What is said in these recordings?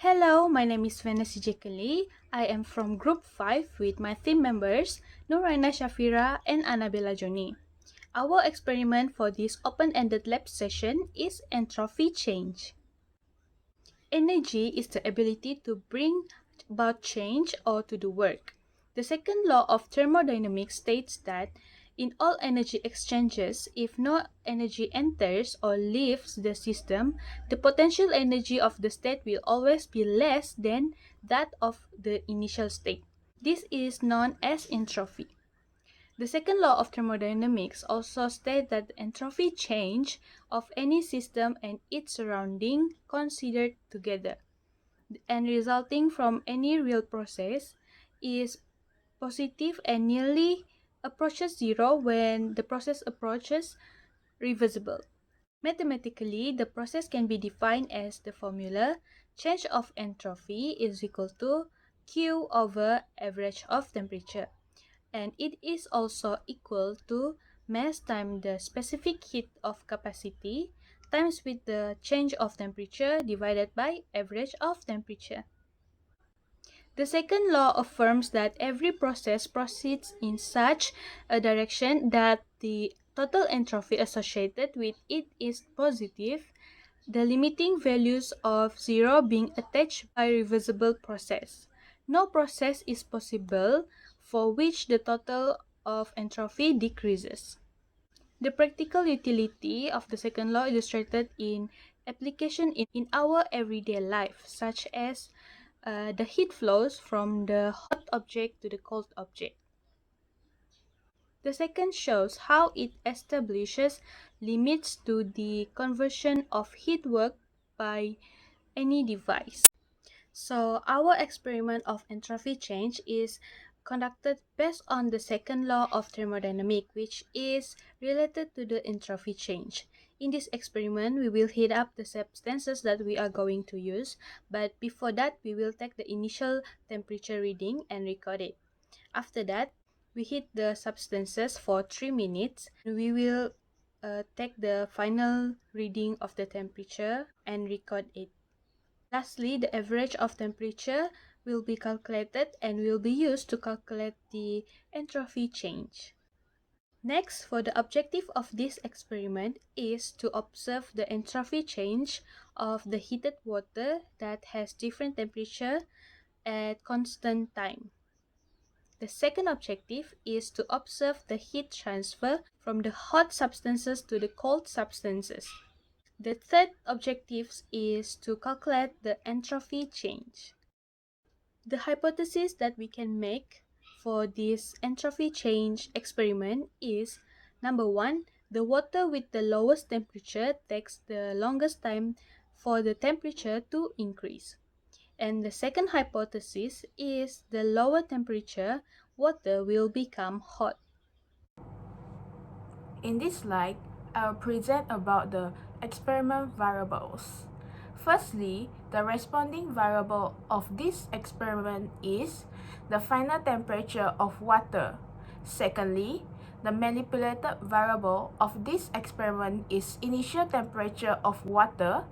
Hello, my name is Vanessa Jekeli. I am from Group 5 with my team members Nuraina Shafira and Annabella Joni. Our experiment for this open-ended lab session is entropy change. Energy is the ability to bring about change or to do work. The second law of thermodynamics states that in all energy exchanges, if no energy enters or leaves the system, the potential energy of the state will always be less than that of the initial state. This is known as entropy. The second law of thermodynamics also states that the entropy change of any system and its surrounding considered together and resulting from any real process is positive and nearly approaches zero when the process approaches reversible. Mathematically, the process can be defined as the formula change of entropy is equal to Q over average of temperature, and it is also equal to mass times the specific heat of capacity times with the change of temperature divided by average of temperature. The second law affirms that every process proceeds in such a direction that the total entropy associated with it is positive, the limiting values of zero being attached by reversible process. No process is possible for which the total of entropy decreases. The practical utility of the second law illustrated in application in our everyday life, such as the heat flows from the hot object to the cold object. The second shows how it establishes limits to the conversion of heat work by any device. So our experiment of entropy change is conducted based on the second law of thermodynamics, which is related to the entropy change. In this experiment, we will heat up the substances that we are going to use, but before that, we will take the initial temperature reading and record it. After that, we heat the substances for 3 minutes. We will take the final reading of the temperature and record it. Lastly, the average of temperature will be calculated and will be used to calculate the entropy change. Next, for the objective of this experiment is to observe the entropy change of the heated water that has different temperature at constant time. The second objective is to observe the heat transfer from the hot substances to the cold substances. The third objective is to calculate the entropy change. The hypothesis that we can make for this entropy change experiment is number one, the water with the lowest temperature takes the longest time for the temperature to increase. And the second hypothesis is the lower temperature, water will become hot. In this slide, I'll present about the experiment variables. Firstly, the responding variable of this experiment is the final temperature of water. Secondly, the manipulated variable of this experiment is initial temperature of water.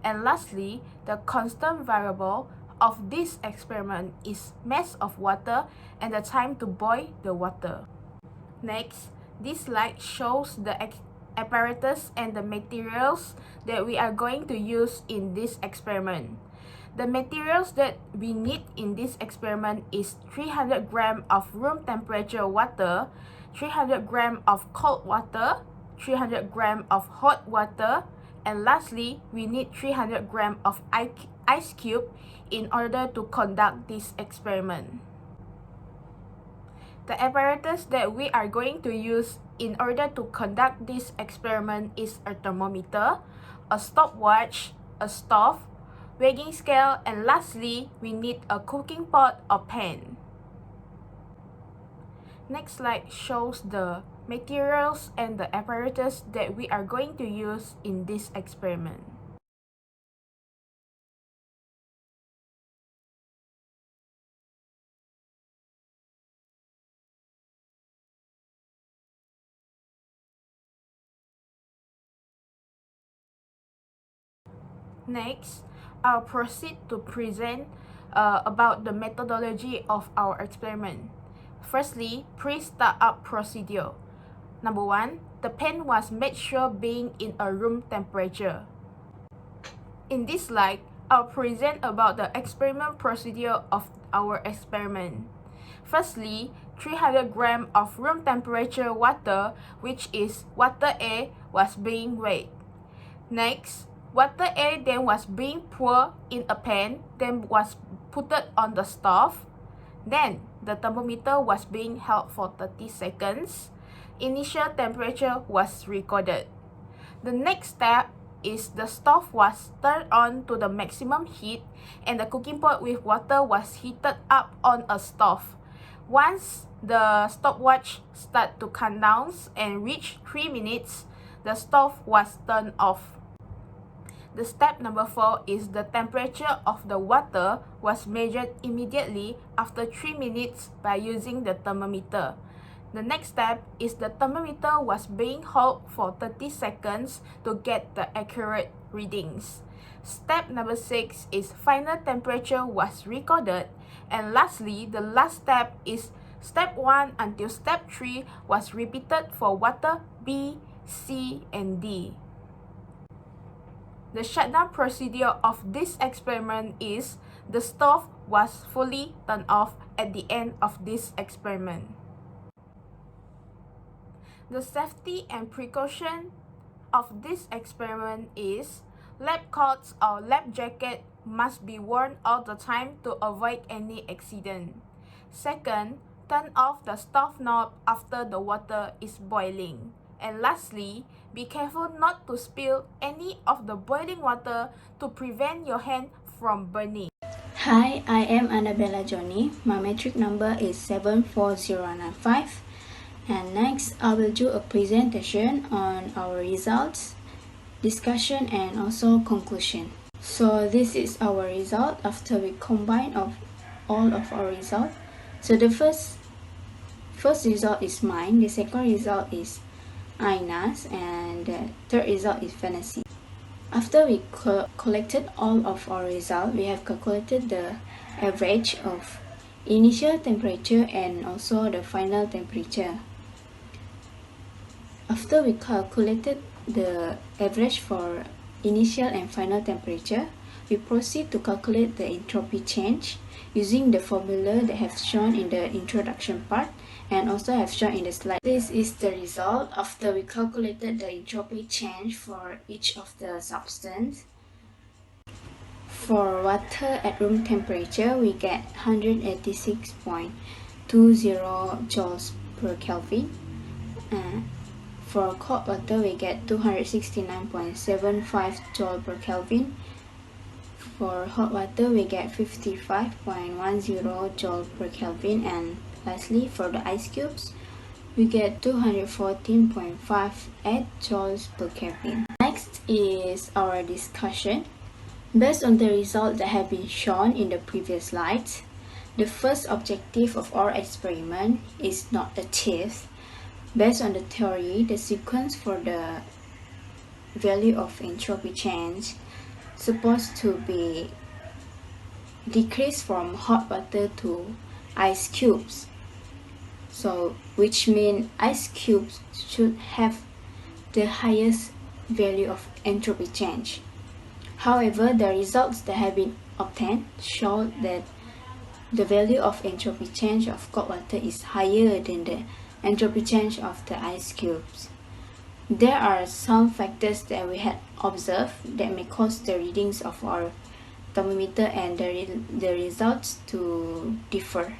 And lastly, the constant variable of this experiment is mass of water and the time to boil the water. Next, this slide shows the apparatus and the materials that we are going to use in this experiment. The materials that we need in this experiment is 300 grams of room temperature water, 300 grams of cold water, 300 grams of hot water, and lastly, we need 300 grams of ice cube in order to conduct this experiment. The apparatus that we are going to use in order to conduct this experiment is a thermometer, a stopwatch, a stove, weighing scale, and lastly, we need a cooking pot or pan. Next slide shows the materials and the apparatus that we are going to use in this experiment. Next, I'll proceed to present about the methodology of our experiment. Firstly, pre-startup procedure. Number 1, the pan was made sure being in a room temperature. In this slide, I'll present about the experiment procedure of our experiment. Firstly, 300 grams of room temperature water, which is water A, was being weighed. Next, water A then was being poured in a pan, then was put on the stove. Then, the thermometer was being held for 30 seconds. Initial temperature was recorded. The next step is the stove was turned on to the maximum heat and the cooking pot with water was heated up on a stove. Once the stopwatch started to count down and reached 3 minutes, the stove was turned off. The step number 4 is the temperature of the water was measured immediately after 3 minutes by using the thermometer. The next step is the thermometer was being held for 30 seconds to get the accurate readings. Step number 6 is final temperature was recorded. And lastly, the last step is step 1 until step 3 was repeated for water B, C, and D. The shutdown procedure of this experiment is the stove was fully turned off at the end of this experiment. The safety and precaution of this experiment is lab coats or lab jacket must be worn all the time to avoid any accident. Second, turn off the stove knob after the water is boiling. And lastly, be careful not to spill any of the boiling water to prevent your hand from burning. Hi, I am Annabella Johnny. My metric number is 74095. And next, I will do a presentation on our results, discussion, and also conclusion. So this is our result after we combine all of our results. So the first result is mine, the second result is Aina's, and the third result is Fantasy. After we collected all of our results, we have calculated the average of initial temperature and also the final temperature. After we calculated the average for initial and final temperature, we proceed to calculate the entropy change using the formula that have shown in the introduction part and also have shown in the slide. This is the result after we calculated the entropy change for each of the substance. For water at room temperature, we get 186.20 joules per Kelvin. For cold water, we get 269.75 joule per Kelvin. For hot water, we get 55.10 joule per Kelvin. And lastly, for the ice cubes, we get 214.58 joules per Kelvin. Next is our discussion. Based on the results that have been shown in the previous slides, the first objective of our experiment is not achieved. Based on the theory, the sequence for the value of entropy change supposed to be decreased from hot water to ice cubes. So, which means ice cubes should have the highest value of entropy change. However, the results that have been obtained show that the value of entropy change of cold water is higher than the entropy change of the ice cubes. There are some factors that we had observed that may cause the readings of our thermometer and the results to differ.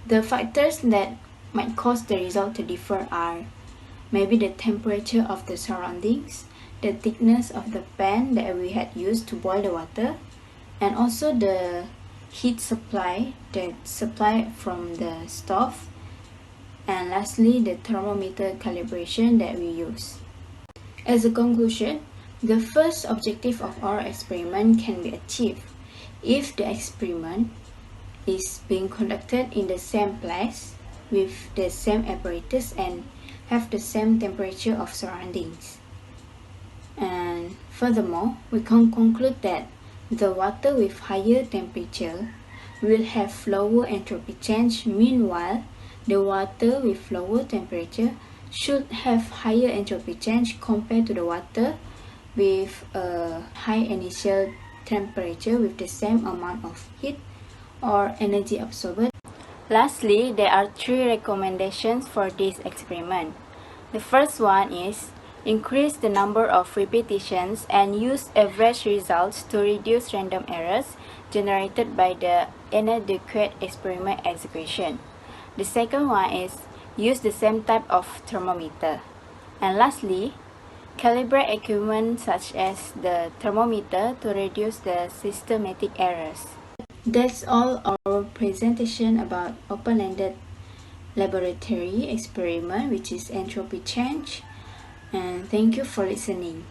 The factors that might cause the result to differ are maybe the temperature of the surroundings, the thickness of the pan that we had used to boil the water, and also the heat supply, the supply from the stove, and lastly, the thermometer calibration that we use. As a conclusion, the first objective of our experiment can be achieved if the experiment is being conducted in the same place with the same apparatus and have the same temperature of surroundings. And furthermore, we can conclude that The water with higher temperature will have lower entropy change. Meanwhile, the water with lower temperature should have higher entropy change compared to the water with a high initial temperature with the same amount of heat or energy absorbed. Lastly, there are 3 recommendations for this experiment. The first one is increase the number of repetitions and use average results to reduce random errors generated by the inadequate experiment execution. The second one is use the same type of thermometer. And lastly, calibrate equipment such as the thermometer to reduce the systematic errors. That's all our presentation about open-ended laboratory experiment, which is entropy change. And thank you for listening.